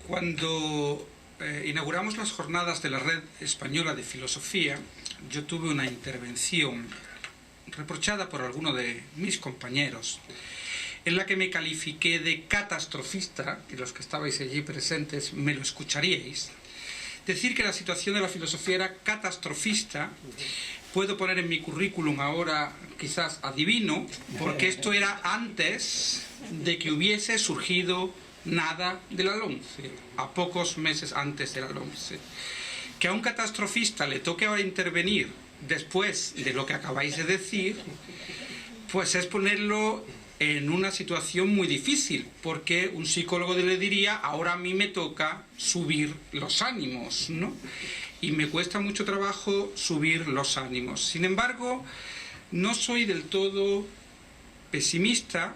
Cuando inauguramos las jornadas de la Red Española de Filosofía, yo tuve una intervención reprochada por alguno de mis compañeros, en la que me califiqué de catastrofista, y los que estabais allí presentes me lo escucharíais. Decir que la situación de la filosofía era catastrofista, puedo poner en mi currículum ahora quizás adivino, porque esto era antes de que hubiese surgido nada de la LOMCE, a pocos meses antes de la LOMCE. Que a un catastrofista le toque ahora intervenir después de lo que acabáis de decir, pues es ponerlo en una situación muy difícil, porque un psicólogo le diría, ahora a mí me toca subir los ánimos, ¿no? Y me cuesta mucho trabajo subir los ánimos. Sin embargo, no soy del todo pesimista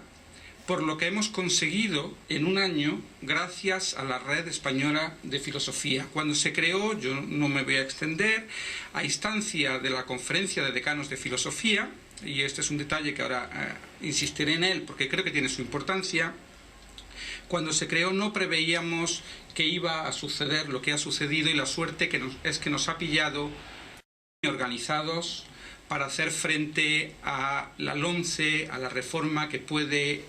por lo que hemos conseguido en un año gracias a la Red Española de Filosofía. Cuando se creó, yo no me voy a extender, a instancia de la Conferencia de Decanos de Filosofía, y este es un detalle que ahora insistiré en él porque creo que tiene su importancia. Cuando se creó no preveíamos que iba a suceder lo que ha sucedido, y la suerte es que nos ha pillado organizados para hacer frente a la LOMCE, a la reforma que puede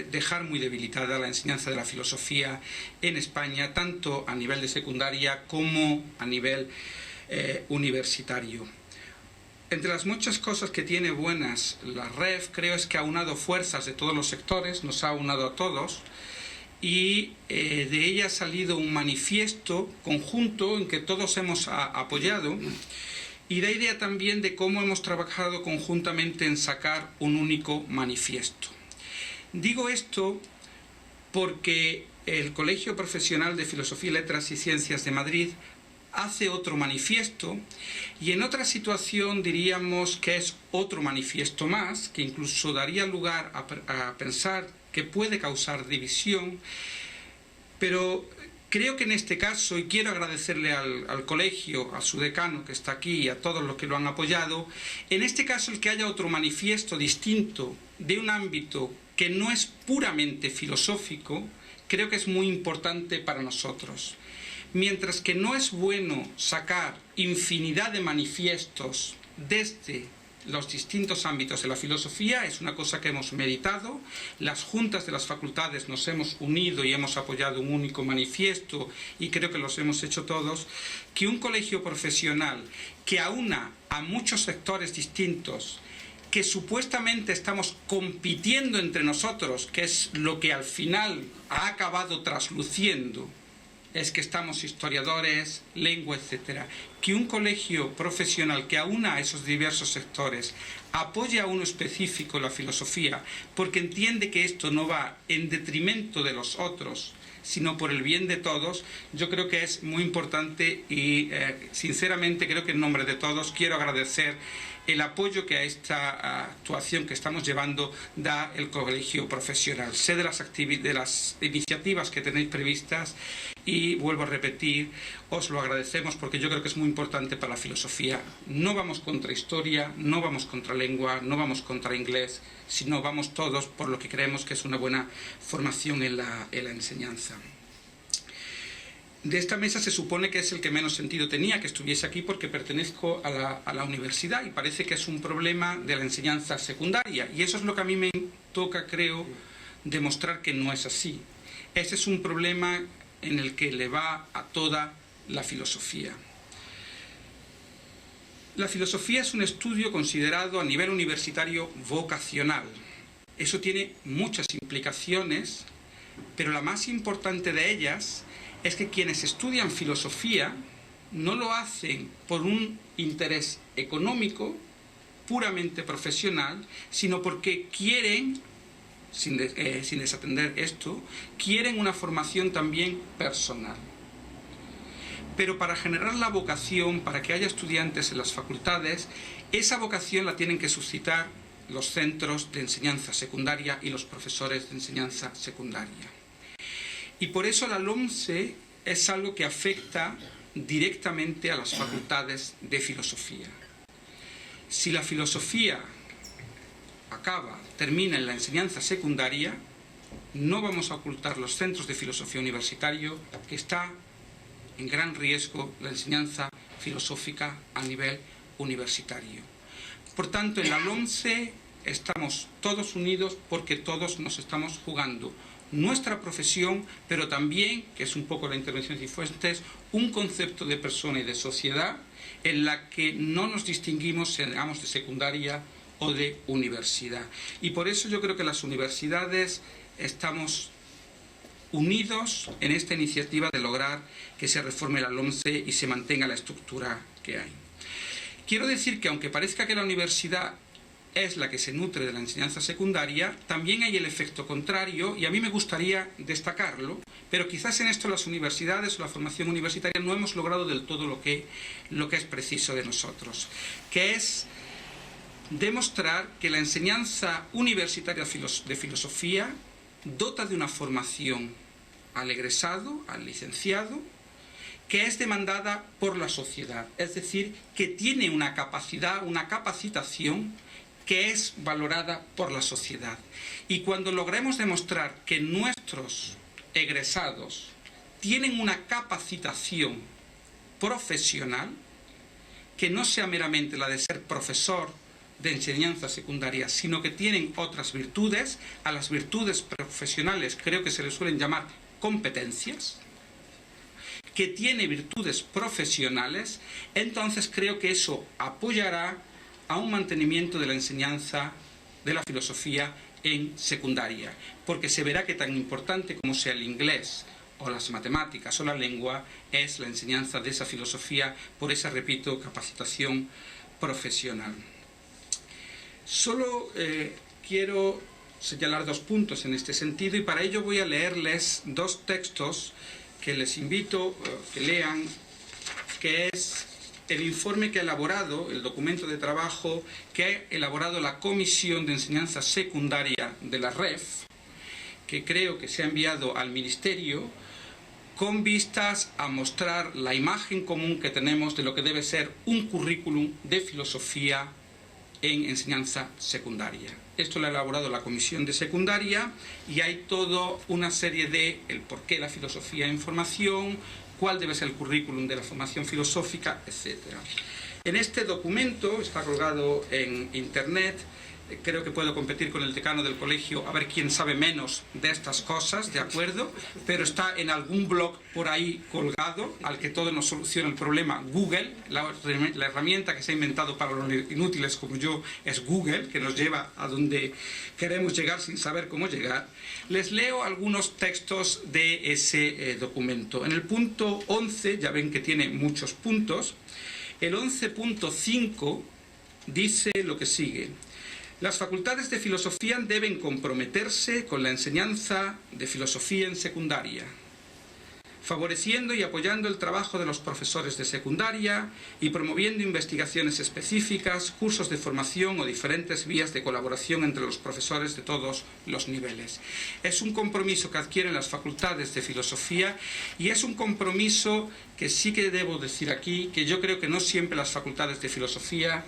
dejar muy debilitada la enseñanza de la filosofía en España, tanto a nivel de secundaria como a nivel universitario. Entre las muchas cosas que tiene buenas la REF, creo es que ha aunado fuerzas de todos los sectores, nos ha aunado a todos, y de ella ha salido un manifiesto conjunto en que todos hemos apoyado, y da idea también de cómo hemos trabajado conjuntamente en sacar un único manifiesto. Digo esto porque el Colegio Profesional de Filosofía, Letras y Ciencias de Madrid hace otro manifiesto, y en otra situación diríamos que es otro manifiesto más, que incluso daría lugar a pensar que puede causar división, pero creo que en este caso, y quiero agradecerle al colegio, a su decano que está aquí y a todos los que lo han apoyado, en este caso el que haya otro manifiesto distinto de un ámbito que no es puramente filosófico, creo que es muy importante para nosotros. Mientras que no es bueno sacar infinidad de manifiestos desde los distintos ámbitos de la filosofía, es una cosa que hemos meditado, las juntas de las facultades nos hemos unido y hemos apoyado un único manifiesto, y creo que los hemos hecho todos, que un colegio profesional que aúna a muchos sectores distintos, que supuestamente estamos compitiendo entre nosotros, que es lo que al final ha acabado trasluciendo, es que estamos historiadores, lengua, etcétera, que un colegio profesional que aúna a esos diversos sectores apoya a uno específico, la filosofía, porque entiende que esto no va en detrimento de los otros, sino por el bien de todos, yo creo que es muy importante, y sinceramente creo que en nombre de todos quiero agradecer el apoyo que a esta actuación que estamos llevando da el colegio profesional. Sé de las iniciativas que tenéis previstas, y vuelvo a repetir, os lo agradecemos porque yo creo que es muy importante para la filosofía. No vamos contra historia, no vamos contra lengua, no vamos contra inglés, sino vamos todos por lo que creemos que es una buena formación en la enseñanza. De esta mesa se supone que es el que menos sentido tenía que estuviese aquí, porque pertenezco a la universidad, y parece que es un problema de la enseñanza secundaria, y eso es lo que a mí me toca, creo, demostrar que no es así. Ese es un problema en el que le va a toda la filosofía. La filosofía es un estudio considerado a nivel universitario vocacional. Eso tiene muchas implicaciones, pero la más importante de ellas es que quienes estudian filosofía no lo hacen por un interés económico, puramente profesional, sino porque quieren, sin desatender esto, quieren una formación también personal. Pero para generar la vocación, para que haya estudiantes en las facultades, esa vocación la tienen que suscitar los centros de enseñanza secundaria y los profesores de enseñanza secundaria. Y por eso la LOMCE es algo que afecta directamente a las facultades de filosofía. Si la filosofía termina en la enseñanza secundaria, no vamos a ocultar los centros de filosofía universitario, que está en gran riesgo la enseñanza filosófica a nivel universitario. Por tanto, en la LOMCE estamos todos unidos porque todos nos estamos jugando nuestra profesión, pero también, que es un poco la intervención de Cifuentes, un concepto de persona y de sociedad en la que no nos distinguimos, seamos de secundaria o de universidad. Y por eso yo creo que las universidades estamos unidos en esta iniciativa de lograr que se reforme la LOMCE y se mantenga la estructura que hay. Quiero decir que aunque parezca que la universidad es la que se nutre de la enseñanza secundaria, también hay el efecto contrario, y a mí me gustaría destacarlo, pero quizás en esto las universidades o la formación universitaria no hemos logrado del todo lo que es preciso de nosotros, que es demostrar que la enseñanza universitaria de filosofía dota de una formación al egresado, al licenciado, que es demandada por la sociedad, es decir, que tiene una capacidad, una capacitación que es valorada por la sociedad. Y cuando logremos demostrar que nuestros egresados tienen una capacitación profesional, que no sea meramente la de ser profesor de enseñanza secundaria, sino que tienen otras virtudes, a las virtudes profesionales creo que se les suelen llamar competencias, que tiene virtudes profesionales, entonces creo que eso apoyará a un mantenimiento de la enseñanza de la filosofía en secundaria, porque se verá que tan importante como sea el inglés o las matemáticas o la lengua es la enseñanza de esa filosofía por esa, repito, capacitación profesional. Solo quiero señalar dos puntos en este sentido, y para ello voy a leerles dos textos que les invito que lean, que es el informe que ha elaborado, el documento de trabajo que ha elaborado la Comisión de Enseñanza Secundaria de la REF, que creo que se ha enviado al Ministerio, con vistas a mostrar la imagen común que tenemos de lo que debe ser un currículum de filosofía en enseñanza secundaria. Esto lo ha elaborado la Comisión de Secundaria y hay toda una serie de el por qué la filosofía en formación, cuál debe ser el currículum de la formación filosófica, etc. En este documento, está colgado en Internet, creo que puedo competir con el decano del colegio a ver quién sabe menos de estas cosas, ¿de acuerdo? Pero está en algún blog por ahí colgado, al que todo nos soluciona el problema, Google, la herramienta que se ha inventado para los inútiles como yo es Google, que nos lleva a donde queremos llegar sin saber cómo llegar. Les leo algunos textos de ese documento. En el punto 11, ya ven que tiene muchos puntos, el 11.5 dice lo que sigue. Las facultades de filosofía deben comprometerse con la enseñanza de filosofía en secundaria, favoreciendo y apoyando el trabajo de los profesores de secundaria y promoviendo investigaciones específicas, cursos de formación o diferentes vías de colaboración entre los profesores de todos los niveles. Es un compromiso que adquieren las facultades de filosofía y es un compromiso que sí que debo decir aquí, que yo creo que no siempre las facultades de filosofía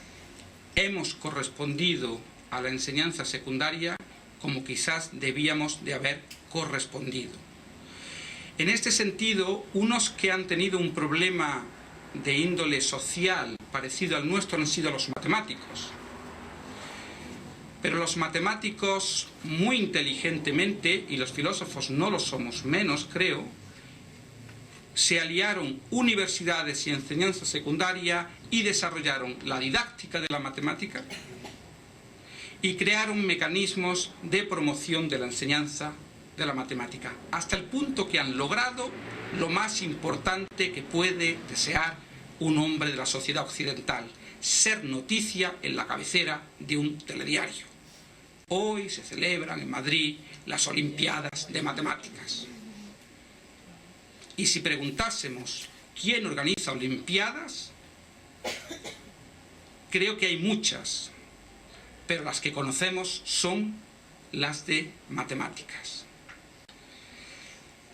hemos correspondido a la enseñanza secundaria como quizás debíamos de haber correspondido. En este sentido, unos que han tenido un problema de índole social parecido al nuestro han sido los matemáticos. Pero los matemáticos muy inteligentemente, y los filósofos no lo somos menos, creo, se aliaron universidades y enseñanza secundaria y desarrollaron la didáctica de la matemática y crearon mecanismos de promoción de la enseñanza de la matemática, hasta el punto que han logrado lo más importante que puede desear un hombre de la sociedad occidental: ser noticia en la cabecera de un telediario. Hoy se celebran en Madrid las Olimpiadas de Matemáticas. Y si preguntásemos quién organiza Olimpiadas, creo que hay muchas, pero las que conocemos son las de matemáticas.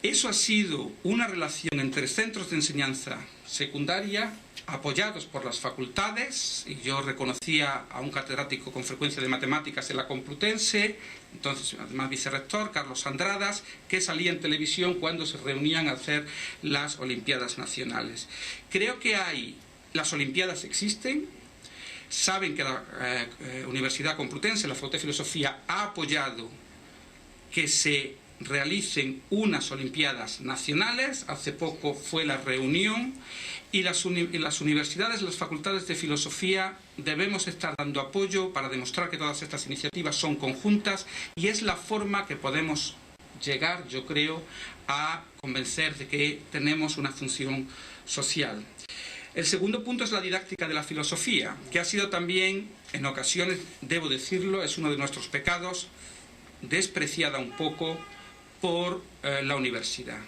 Eso ha sido una relación entre centros de enseñanza secundaria apoyados por las facultades, y yo reconocía a un catedrático con frecuencia de matemáticas en la Complutense, entonces además vicerrector, Carlos Andradas, que salía en televisión cuando se reunían a hacer las Olimpiadas Nacionales. Creo que las Olimpiadas existen, saben que la Universidad Complutense, la Facultad de Filosofía, ha apoyado que se realicen unas Olimpiadas Nacionales. Hace poco fue la reunión, y las universidades, las facultades de filosofía debemos estar dando apoyo para demostrar que todas estas iniciativas son conjuntas, y es la forma que podemos llegar, yo creo, a convencer de que tenemos una función social. El segundo punto es la didáctica de la filosofía, que ha sido también, en ocasiones, debo decirlo, es uno de nuestros pecados, despreciada un poco por la universidad.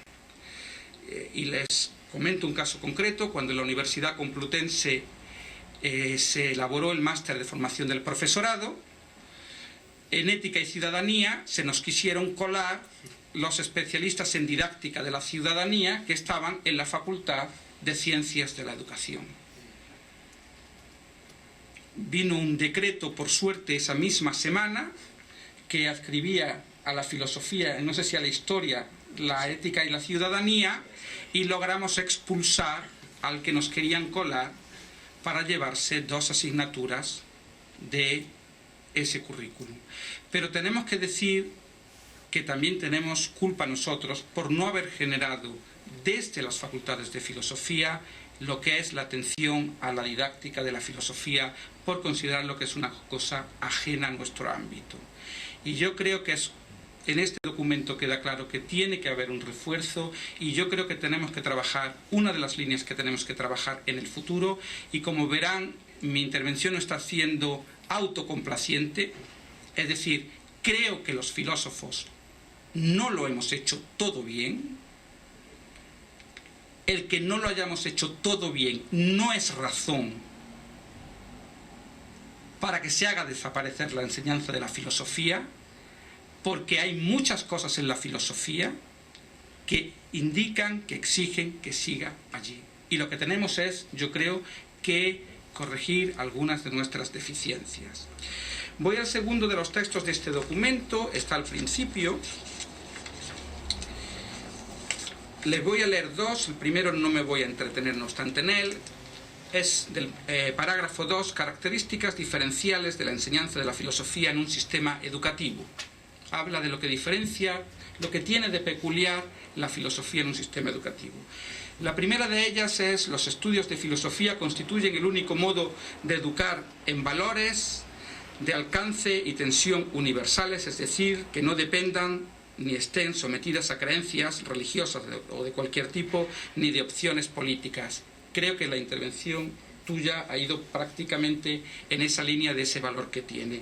Y les comento un caso concreto. Cuando en la Universidad Complutense se elaboró el máster de formación del profesorado, en ética y ciudadanía se nos quisieron colar los especialistas en didáctica de la ciudadanía que estaban en la Facultad de Ciencias de la Educación. Vino un decreto, por suerte, esa misma semana, que adscribía a la filosofía, no sé si a la historia, la ética y la ciudadanía, y logramos expulsar al que nos querían colar para llevarse 2 asignaturas de ese currículum. Pero tenemos que decir que también tenemos culpa nosotros por no haber generado desde las facultades de filosofía lo que es la atención a la didáctica de la filosofía, por considerarlo que es una cosa ajena a nuestro ámbito. Y yo creo que en este documento queda claro que tiene que haber un refuerzo, y yo creo que tenemos que trabajar, una de las líneas que tenemos que trabajar en el futuro, y como verán, mi intervención no está siendo autocomplaciente, es decir, creo que los filósofos no lo hemos hecho todo bien. El que no lo hayamos hecho todo bien no es razón para que se haga desaparecer la enseñanza de la filosofía, porque hay muchas cosas en la filosofía que indican, que exigen que siga allí. Y lo que tenemos es, yo creo, que corregir algunas de nuestras deficiencias. Voy al segundo de los textos de este documento, está al principio. Les voy a leer 2, el primero no me voy a entretener no obstante en él. Es del parágrafo 2, características diferenciales de la enseñanza de la filosofía en un sistema educativo. Habla de lo que diferencia, lo que tiene de peculiar la filosofía en un sistema educativo. La primera de ellas es: los estudios de filosofía constituyen el único modo de educar en valores de alcance y tensión universales, es decir, que no dependan ni estén sometidas a creencias religiosas o de cualquier tipo, ni de opciones políticas. Creo que la intervención tuya ha ido prácticamente en esa línea de ese valor que tiene.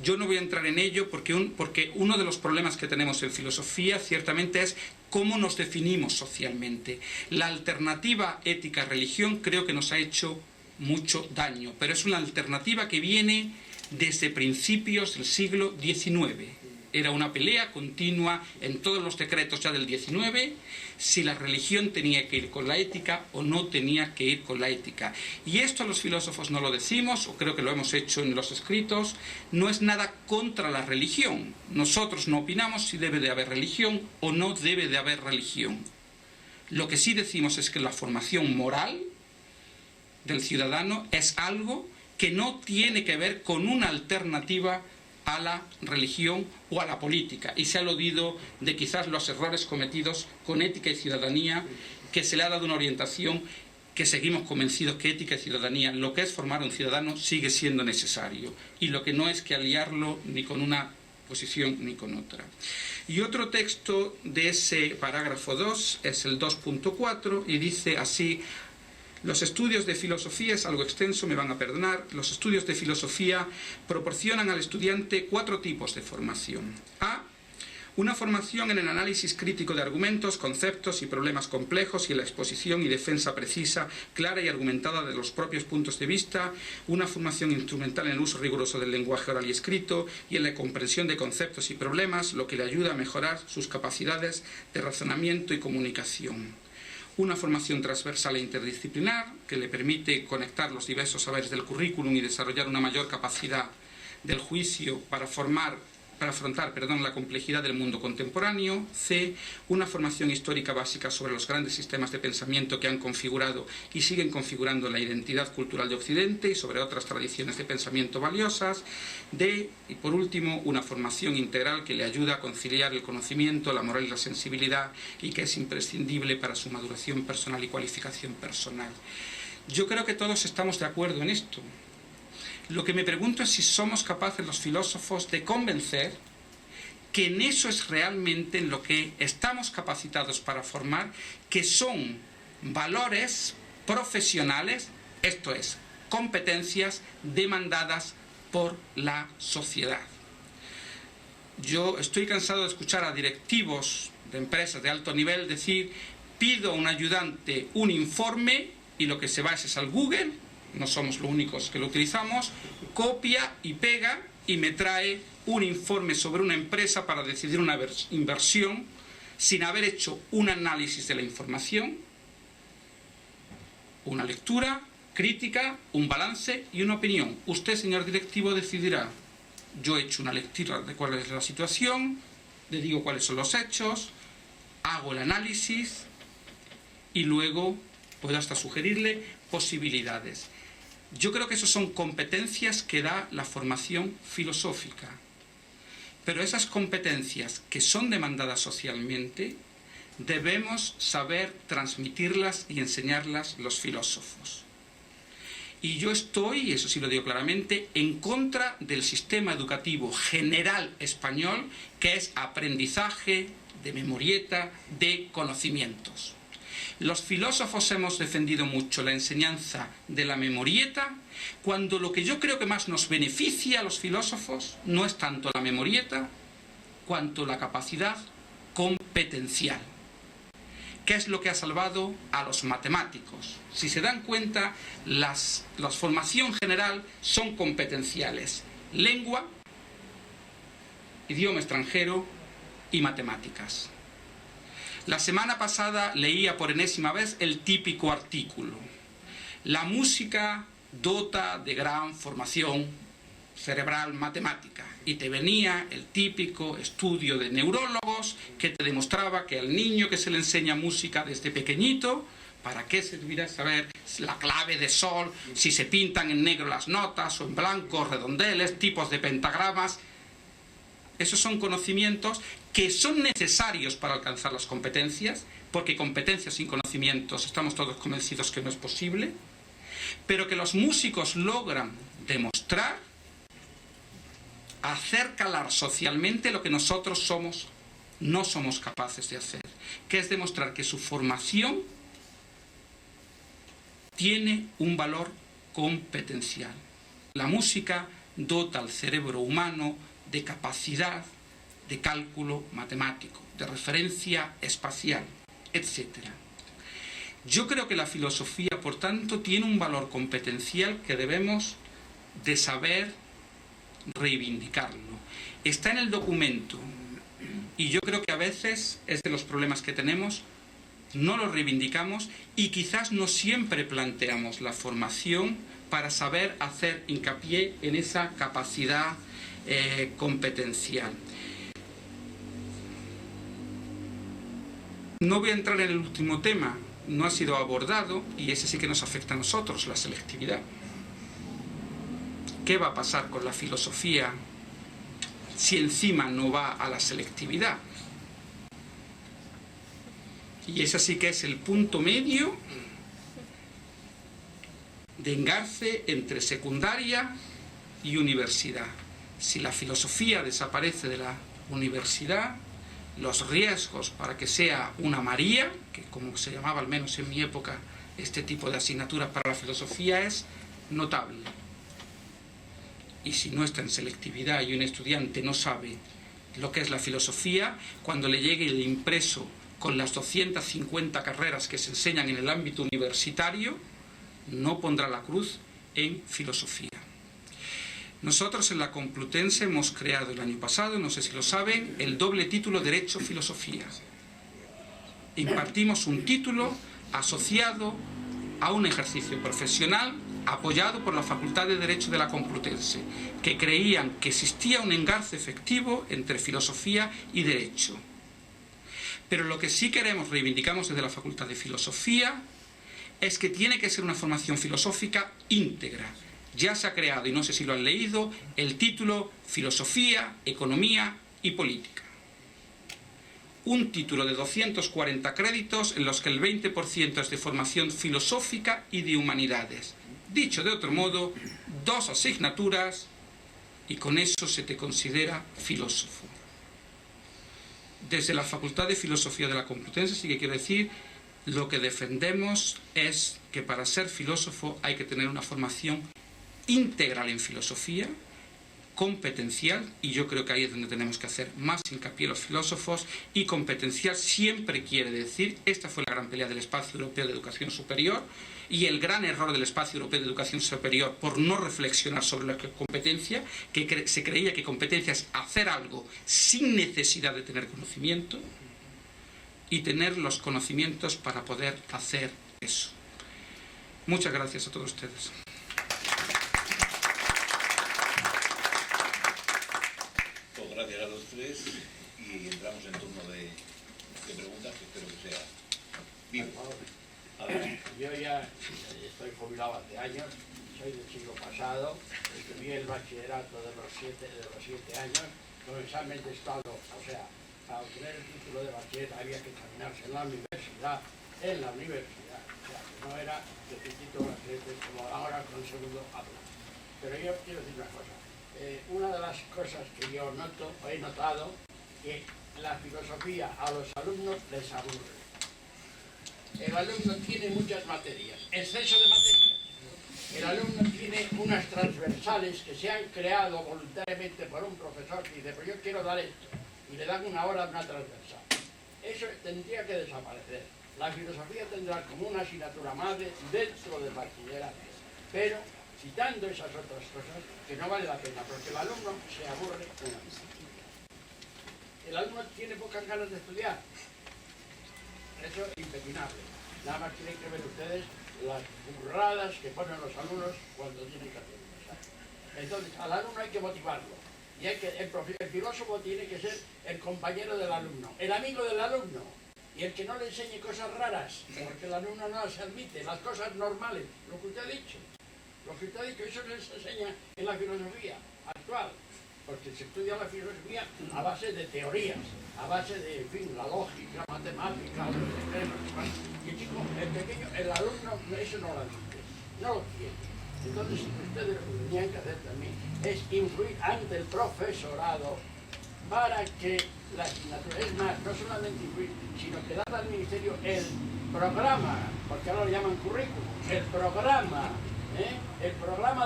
Yo no voy a entrar en ello porque uno de los problemas que tenemos en filosofía ciertamente es cómo nos definimos socialmente. La alternativa ética-religión creo que nos ha hecho mucho daño, pero es una alternativa que viene desde principios del siglo XIX. Era una pelea continua en todos los decretos ya del XIX, si la religión tenía que ir con la ética o no tenía que ir con la ética. Y esto los filósofos no lo decimos, o creo que lo hemos hecho en los escritos, no es nada contra la religión. Nosotros no opinamos si debe de haber religión o no debe de haber religión. Lo que sí decimos es que la formación moral del ciudadano es algo que no tiene que ver con una alternativa a la religión o a la política, y se ha aludido de quizás los errores cometidos con ética y ciudadanía, que se le ha dado una orientación que seguimos convencidos que ética y ciudadanía, lo que es formar un ciudadano, sigue siendo necesario, y lo que no es que aliarlo ni con una posición ni con otra. Y otro texto de ese parágrafo 2 es el 2.4 y dice así: los estudios de filosofía, es algo extenso, me van a perdonar, los estudios de filosofía proporcionan al estudiante 4 tipos de formación. A. Una formación en el análisis crítico de argumentos, conceptos y problemas complejos y en la exposición y defensa precisa, clara y argumentada de los propios puntos de vista. Una formación instrumental en el uso riguroso del lenguaje oral y escrito y en la comprensión de conceptos y problemas, lo que le ayuda a mejorar sus capacidades de razonamiento y comunicación. una formación transversal e interdisciplinar que le permite conectar los diversos saberes del currículum y desarrollar una mayor capacidad del juicio para afrontar la complejidad del mundo contemporáneo. C, una formación histórica básica sobre los grandes sistemas de pensamiento que han configurado y siguen configurando la identidad cultural de Occidente y sobre otras tradiciones de pensamiento valiosas. D, y por último, una formación integral que le ayuda a conciliar el conocimiento, la moral y la sensibilidad y que es imprescindible para su maduración personal y cualificación personal. Yo creo que todos estamos de acuerdo en esto. Lo que me pregunto es si somos capaces los filósofos de convencer que en eso es realmente en lo que estamos capacitados para formar, que son valores profesionales, esto es, competencias demandadas por la sociedad. Yo estoy cansado de escuchar a directivos de empresas de alto nivel decir: pido a un ayudante un informe y lo que se va es al Google. No somos los únicos que lo utilizamos, copia y pega y me trae un informe sobre una empresa para decidir una inversión sin haber hecho un análisis de la información, una lectura crítica, un balance y una opinión. Usted, señor directivo, decidirá. Yo he hecho una lectura de cuál es la situación, le digo cuáles son los hechos, hago el análisis y luego puedo hasta sugerirle posibilidades. Yo creo que esas son competencias que da la formación filosófica. Pero esas competencias que son demandadas socialmente, debemos saber transmitirlas y enseñarlas los filósofos. Y yo estoy, eso sí lo digo claramente, en contra del sistema educativo general español, que es aprendizaje de memorieta, de conocimientos. Los filósofos hemos defendido mucho la enseñanza de la memorieta, cuando lo que yo creo que más nos beneficia a los filósofos no es tanto la memorieta, cuanto la capacidad competencial. ¿Qué es lo que ha salvado a los matemáticos? Si se dan cuenta, la formación general son competenciales: lengua, idioma extranjero y matemáticas. La semana pasada leía por enésima vez el típico artículo: la música dota de gran formación cerebral matemática, y te venía el típico estudio de neurólogos que te demostraba que al niño que se le enseña música desde pequeñito, ¿para qué servirá saber la clave de sol, si se pintan en negro las notas o en blanco, redondeles, tipos de pentagramas? Esos son conocimientos que son necesarios para alcanzar las competencias, porque competencias sin conocimientos estamos todos convencidos que no es posible, pero que los músicos logran demostrar, hacer calar socialmente lo que nosotros no somos capaces de hacer, que es demostrar que su formación tiene un valor competencial. La música dota al cerebro humano de capacidad de cálculo matemático, de referencia espacial, etc. Yo creo que la filosofía, por tanto, tiene un valor competencial que debemos de saber reivindicarlo. Está en el documento y yo creo que a veces es de los problemas que tenemos, no lo reivindicamos y quizás no siempre planteamos la formación para saber hacer hincapié en esa capacidad competencial. No voy a entrar en el último tema, no ha sido abordado y ese sí que nos afecta a nosotros, la selectividad. ¿Qué va a pasar con la filosofía si encima no va a la selectividad? Y ese sí que es el punto medio de engarce entre secundaria y universidad. Si la filosofía desaparece de la universidad, los riesgos para que sea una María, que como se llamaba al menos en mi época este tipo de asignatura para la filosofía, es notable. Y si no está en selectividad y un estudiante no sabe lo que es la filosofía, cuando le llegue el impreso con las 250 carreras que se enseñan en el ámbito universitario, no pondrá la cruz en filosofía. Nosotros en la Complutense hemos creado el año pasado, no sé si lo saben, el doble título Derecho-Filosofía. Impartimos un título asociado a un ejercicio profesional apoyado por la Facultad de Derecho de la Complutense, que creían que existía un engarce efectivo entre filosofía y derecho. Pero lo que sí queremos, reivindicamos desde la Facultad de Filosofía, es que tiene que ser una formación filosófica íntegra. Ya se ha creado, y no sé si lo han leído, el título Filosofía, Economía y Política. Un título de 240 créditos en los que el 20% es de formación filosófica y de humanidades. Dicho de otro modo, 2 asignaturas y con eso se te considera filósofo. Desde la Facultad de Filosofía de la Complutense sí que quiero decir, lo que defendemos es que para ser filósofo hay que tener una formación integral en filosofía, competencial, y yo creo que ahí es donde tenemos que hacer más hincapié los filósofos, y competencial siempre quiere decir, esta fue la gran pelea del Espacio Europeo de Educación Superior, y el gran error del Espacio Europeo de Educación Superior por no reflexionar sobre la competencia, que se creía que competencia es hacer algo sin necesidad de tener conocimiento, y tener los conocimientos para poder hacer eso. Muchas gracias a todos ustedes. Gracias a los tres y entramos en turno de preguntas que espero que sea vivo. Yo ya estoy jubilado hace años, soy del siglo pasado, estudié el bachillerato de los 7 años, con examen de estado, o sea, para obtener el título de bachiller había que examinarse en la universidad, o sea, que no era requisito como ahora con segundo habla. Pero yo quiero decir una cosa. Una de las cosas que yo he notado, que la filosofía a los alumnos les aburre. El alumno tiene muchas materias, exceso de materias. El alumno tiene unas transversales que se han creado voluntariamente por un profesor que dice, pues yo quiero dar esto, y le dan una hora de una transversal. Eso tendría que desaparecer. La filosofía tendrá como una asignatura más dentro del bachillerato, pero citando esas otras cosas que no vale la pena, porque el alumno se aburre una vez. El alumno tiene pocas ganas de estudiar. Eso es impepinable. Nada más tienen que ver ustedes las burradas que ponen los alumnos cuando tienen que hacer un examen. Entonces, al alumno hay que motivarlo. Y el filósofo tiene que ser el compañero del alumno, el amigo del alumno. Y el que no le enseñe cosas raras, porque el alumno no las admite, las cosas normales, lo que usted ha dicho. Lo que usted ha dicho, eso les enseña en la filosofía actual, porque se estudia la filosofía a base de teorías, a base de, en fin, la lógica, matemática, y el chico, el pequeño, el alumno, eso no lo admite, no lo quiere. Entonces, ustedes lo que tenían que hacer también es influir ante el profesorado para que la asignatura, es más, no solamente influir, sino que dar al ministerio el programa, porque ahora lo llaman currículum, el programa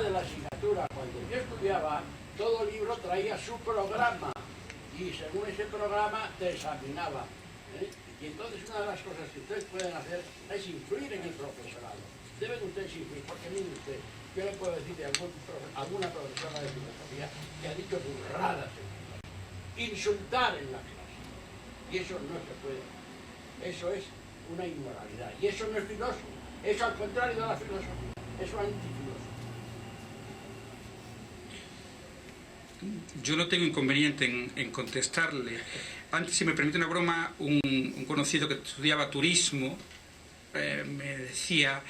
de la asignatura. Cuando yo estudiaba, todo libro traía su programa y según ese programa te examinaba. Y entonces una de las cosas que ustedes pueden hacer es influir en el profesorado. Deben ustedes influir, porque miren ustedes, yo le puedo decir de alguna profesora de filosofía que ha dicho burradas en clase, insultar en la clase. Y eso no se puede. Eso es una inmoralidad. Y eso no es filósofo. Eso al contrario de la filosofía. Eso es antifilósofo. Yo no tengo inconveniente en contestarle. Antes, si me permite una broma, un conocido que estudiaba turismo me decía,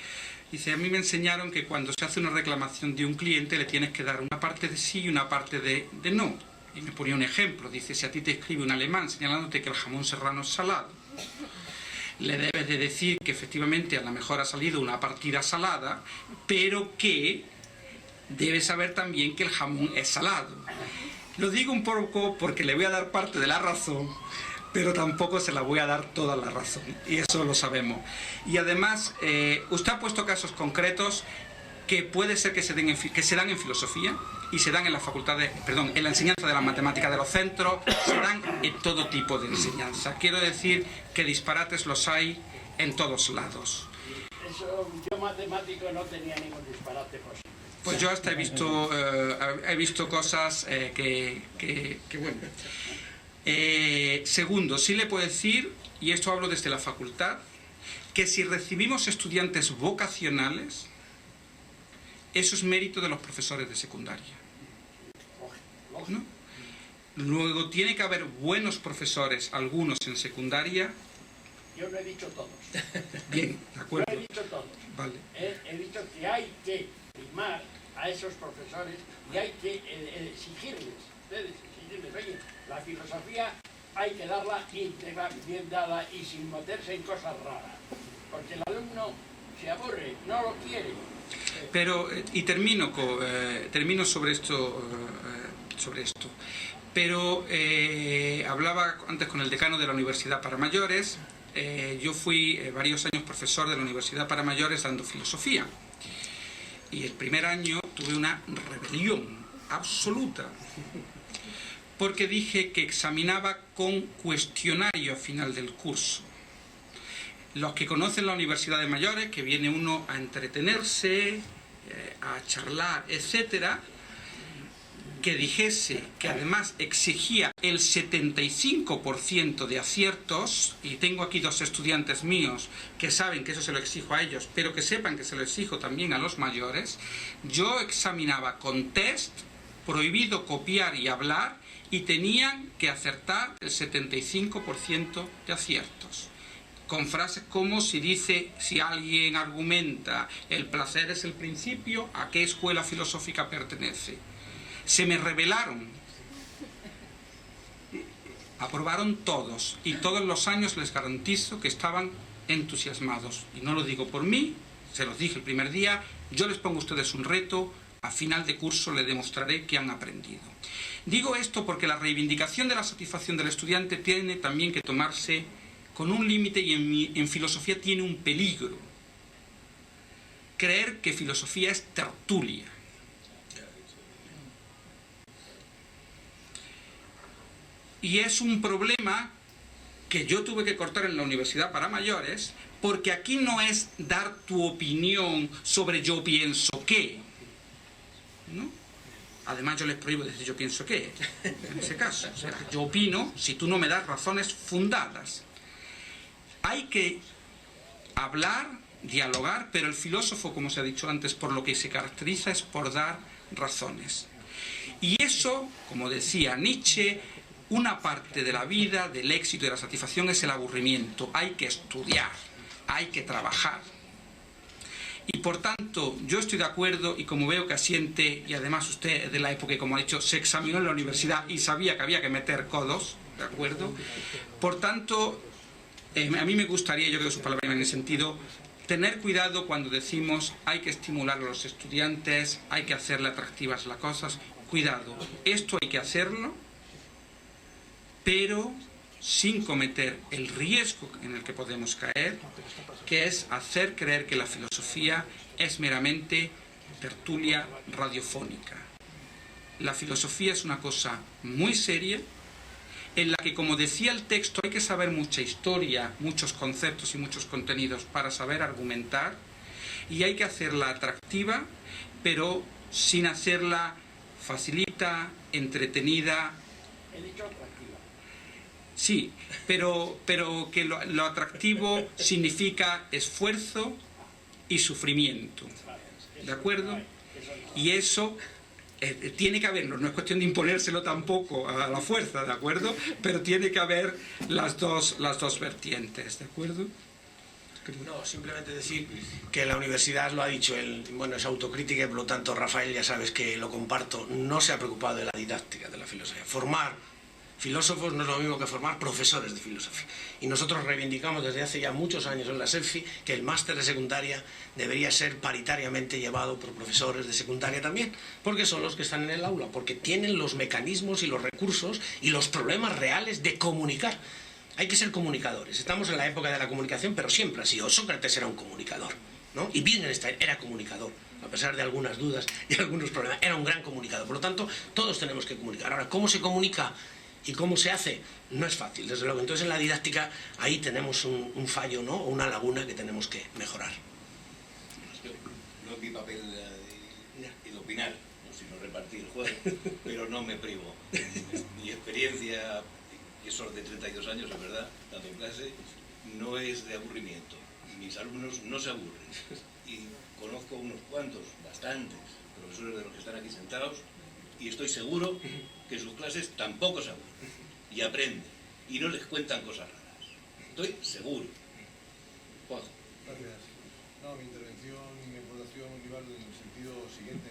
dice, a mí me enseñaron que cuando se hace una reclamación de un cliente le tienes que dar una parte de sí y una parte de no. Y me ponía un ejemplo, dice, si a ti te escribe un alemán señalándote que el jamón serrano es salado, le debes de decir que efectivamente a lo mejor ha salido una partida salada, pero que debe saber también que el jamón es salado. Lo digo un poco porque le voy a dar parte de la razón, pero tampoco se la voy a dar toda la razón, y eso lo sabemos. Y además, usted ha puesto casos concretos que puede ser que se dan en filosofía y se dan en la facultad en la enseñanza de la matemática de los centros, se dan en todo tipo de enseñanza. Quiero decir que disparates los hay en todos lados. Eso, yo matemático no tenía ningún disparate posible. Pues yo hasta he visto cosas que bueno. Segundo, sí le puedo decir, y esto hablo desde la facultad, que si recibimos estudiantes vocacionales, eso es mérito de los profesores de secundaria, ¿no? Luego tiene que haber buenos profesores, algunos en secundaria. Yo no he dicho todos. Bien, de acuerdo. No he dicho todos. Vale. He dicho que hay que primar a esos profesores y hay que exigirles, oye, la filosofía hay que darla íntegra, bien dada y sin meterse en cosas raras, porque el alumno se aburre, no lo quiere. Pero, y termino sobre esto, pero hablaba antes con el decano de la Universidad para Mayores. Yo fui varios años profesor de la Universidad para Mayores dando filosofía, y el primer año tuve una rebelión absoluta porque dije que examinaba con cuestionario a final del curso. Los que conocen la Universidad de Mayores, que viene uno a entretenerse, a charlar, etcétera, que dijese que además exigía el 75% de aciertos, y tengo aquí dos estudiantes míos que saben que eso se lo exijo a ellos, pero que sepan que se lo exijo también a los mayores. Yo examinaba con test, prohibido copiar y hablar, y tenían que acertar el 75% de aciertos. Con frases como si alguien argumenta el placer es el principio, ¿a qué escuela filosófica pertenece? Se me rebelaron. Aprobaron todos, y todos los años les garantizo que estaban entusiasmados. Y no lo digo por mí, se los dije el primer día, yo les pongo a ustedes un reto, a final de curso les demostraré que han aprendido. Digo esto porque la reivindicación de la satisfacción del estudiante tiene también que tomarse con un límite, y en filosofía tiene un peligro. Creer que filosofía es tertulia. Y es un problema que yo tuve que cortar en la Universidad para Mayores, porque aquí no es dar tu opinión sobre yo pienso qué, ¿no? Además yo les prohíbo decir yo pienso qué, en ese caso. O sea, yo opino si tú no me das razones fundadas. Hay que hablar, dialogar, pero el filósofo, como se ha dicho antes, por lo que se caracteriza es por dar razones. Y eso, como decía Nietzsche, una parte de la vida, del éxito y de la satisfacción es el aburrimiento. Hay que estudiar, hay que trabajar. Y por tanto, yo estoy de acuerdo, y como veo que asiente, y además usted es de la época que, como ha dicho, se examinó en la universidad y sabía que había que meter codos, ¿de acuerdo? Por tanto, a mí me gustaría, yo creo que sus palabras en el sentido, tener cuidado cuando decimos hay que estimular a los estudiantes, hay que hacerle atractivas las cosas. Cuidado, esto hay que hacerlo, pero sin cometer el riesgo en el que podemos caer, que es hacer creer que la filosofía es meramente tertulia radiofónica. La filosofía es una cosa muy seria, en la que, como decía el texto, hay que saber mucha historia, muchos conceptos y muchos contenidos para saber argumentar, y hay que hacerla atractiva, pero sin hacerla facilita, entretenida. He dicho atractiva. Sí, pero que lo atractivo significa esfuerzo y sufrimiento, ¿de acuerdo? Y eso tiene que haberlo, no es cuestión de imponérselo tampoco a la fuerza, ¿de acuerdo? Pero tiene que haber las dos vertientes, ¿de acuerdo? No, simplemente decir que la universidad lo ha dicho, es autocrítica, y por lo tanto Rafael, ya sabes que lo comparto, no se ha preocupado de la didáctica de la filosofía. Formar filósofos no es lo mismo que formar profesores de filosofía. Y nosotros reivindicamos desde hace ya muchos años en la SEPFI que el máster de secundaria debería ser paritariamente llevado por profesores de secundaria también, porque son los que están en el aula, porque tienen los mecanismos y los recursos y los problemas reales de comunicar. Hay que ser comunicadores. Estamos en la época de la comunicación, pero siempre ha sido. Sócrates era un comunicador, ¿no? Y Wittgenstein era comunicador, a pesar de algunas dudas y algunos problemas. Era un gran comunicador. Por lo tanto, todos tenemos que comunicar. Ahora, ¿cómo se comunica y cómo se hace? No es fácil, desde luego. Entonces, en la didáctica, ahí tenemos un fallo, ¿no? O una laguna que tenemos que mejorar. No es mi papel el opinar, sino repartir el juego, pero no me privo. Mi experiencia, que son de 32 años, es verdad, dando clase, no es de aburrimiento. mis alumnos no se aburren. Y conozco unos cuantos, bastantes, profesores de los que están aquí sentados, y estoy seguro que sus clases tampoco se aburren. Y aprenden. Y no les cuentan cosas raras. Estoy seguro. Juanjo. Gracias. No, mi intervención, mi aportación iba en el sentido siguiente.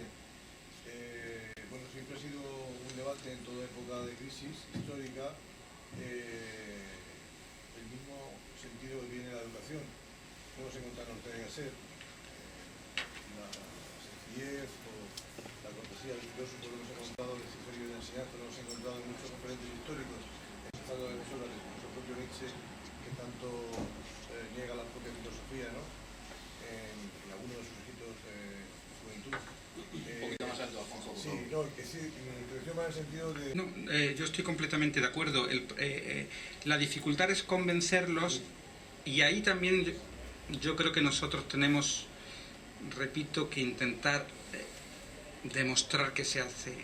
Bueno, siempre ha sido un debate en toda época de crisis histórica, el mismo sentido que tiene la educación. No se encuentra en Ortega y Gasset, la sencillez o la cortesía del filósofo que nos ha contado del Ciferio de la enseñanza, lo hemos encontrado en muchos referentes históricos, empezando de Sócrates, incluso el propio Nietzsche, que tanto niega la propia filosofía, ¿no? En algunos de sus escritos de juventud. Un poquito más alto, Alfonso. Sí, no, que sí, mi intervención va en el sentido de... No, yo estoy completamente de acuerdo. La dificultad es convencerlos, y ahí también yo creo que nosotros tenemos, repito, que intentar demostrar que se hace.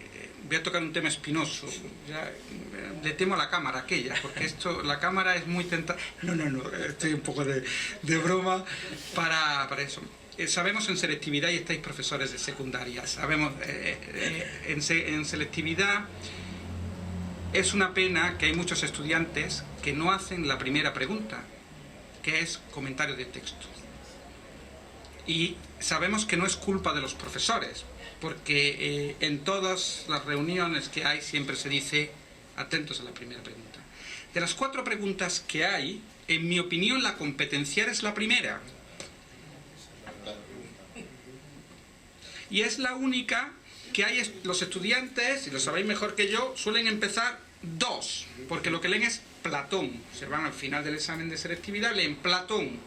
Voy a tocar un tema espinoso. Ya, le temo a la cámara aquella, porque la cámara es muy tentada. No, estoy un poco de broma para eso. Sabemos en selectividad, y estáis profesores de secundaria, sabemos en selectividad es una pena que hay muchos estudiantes que no hacen la primera pregunta, que es comentario de texto. Y sabemos que no es culpa de los profesores, porque en todas las reuniones que hay siempre se dice atentos a la primera pregunta. De las 4 preguntas que hay, en mi opinión la competencial es la primera. Y es la única que hay. Los estudiantes, y lo sabéis mejor que yo, suelen empezar 2, porque lo que leen es Platón. Se van al final del examen de selectividad, leen Platón.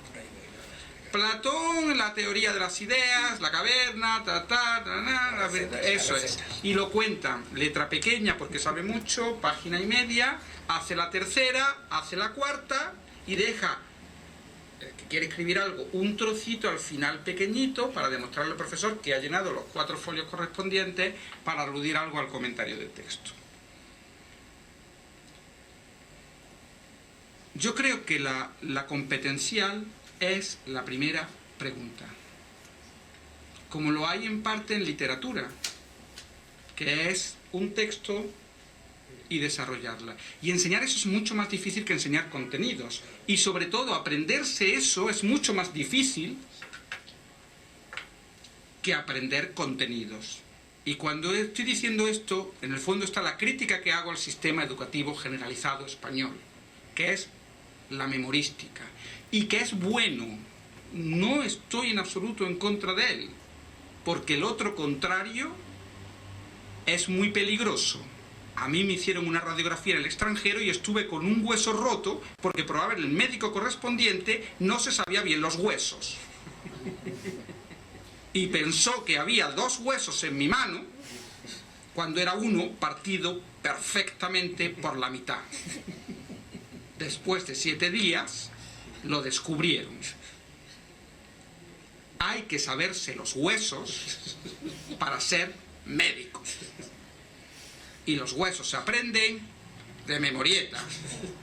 Platón, la teoría de las ideas, la caverna, eso es. Y lo cuentan, letra pequeña porque sabe mucho, página y media, hace la tercera, hace la cuarta y deja, el que quiere escribir algo, un trocito al final pequeñito para demostrarle al profesor que ha llenado los 4 folios correspondientes para aludir algo al comentario del texto. Yo creo que la competencial es la primera pregunta, como lo hay en parte en literatura, que es un texto y desarrollarla. Y enseñar eso es mucho más difícil que enseñar contenidos, y sobre todo aprenderse eso es mucho más difícil que aprender contenidos. Y cuando estoy diciendo esto, en el fondo está la crítica que hago al sistema educativo generalizado español, que es la memorística, y que es bueno. No estoy en absoluto en contra de él, porque el otro contrario es muy peligroso. A mí me hicieron una radiografía en el extranjero y estuve con un hueso roto porque probablemente el médico correspondiente no se sabía bien los huesos. Y pensó que había 2 huesos en mi mano cuando era uno partido perfectamente por la mitad. Después de 7 días lo descubrieron. Hay que saberse los huesos para ser médico. Y los huesos se aprenden de memorieta,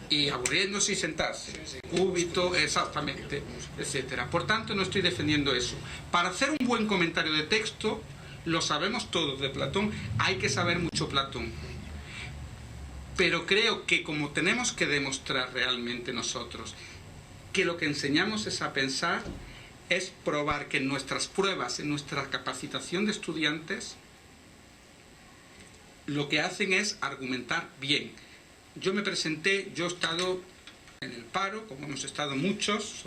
y aburriéndose y sentarse, cúbito, exactamente, etcétera. Por tanto, no estoy defendiendo eso. Para hacer un buen comentario de texto, lo sabemos todos de Platón, hay que saber mucho Platón. Pero creo que como tenemos que demostrar realmente nosotros que lo que enseñamos es a pensar, es probar que en nuestras pruebas, en nuestra capacitación de estudiantes, lo que hacen es argumentar bien. Yo me presenté, yo he estado en el paro, como hemos estado muchos,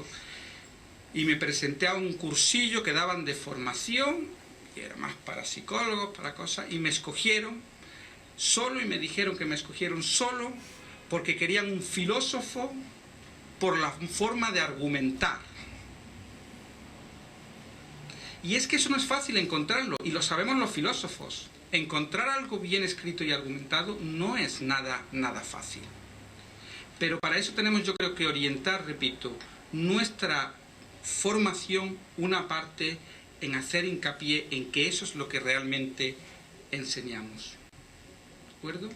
y me presenté a un cursillo que daban de formación, y era más para psicólogos, para cosas, y me escogieron solo, y me dijeron que me escogieron solo porque querían un filósofo por la forma de argumentar. Y es que eso no es fácil encontrarlo, y lo sabemos los filósofos. Encontrar algo bien escrito y argumentado no es nada fácil. Pero para eso tenemos, yo creo, que orientar, repito, nuestra formación, una parte en hacer hincapié en que eso es lo que realmente enseñamos. ¿De acuerdo?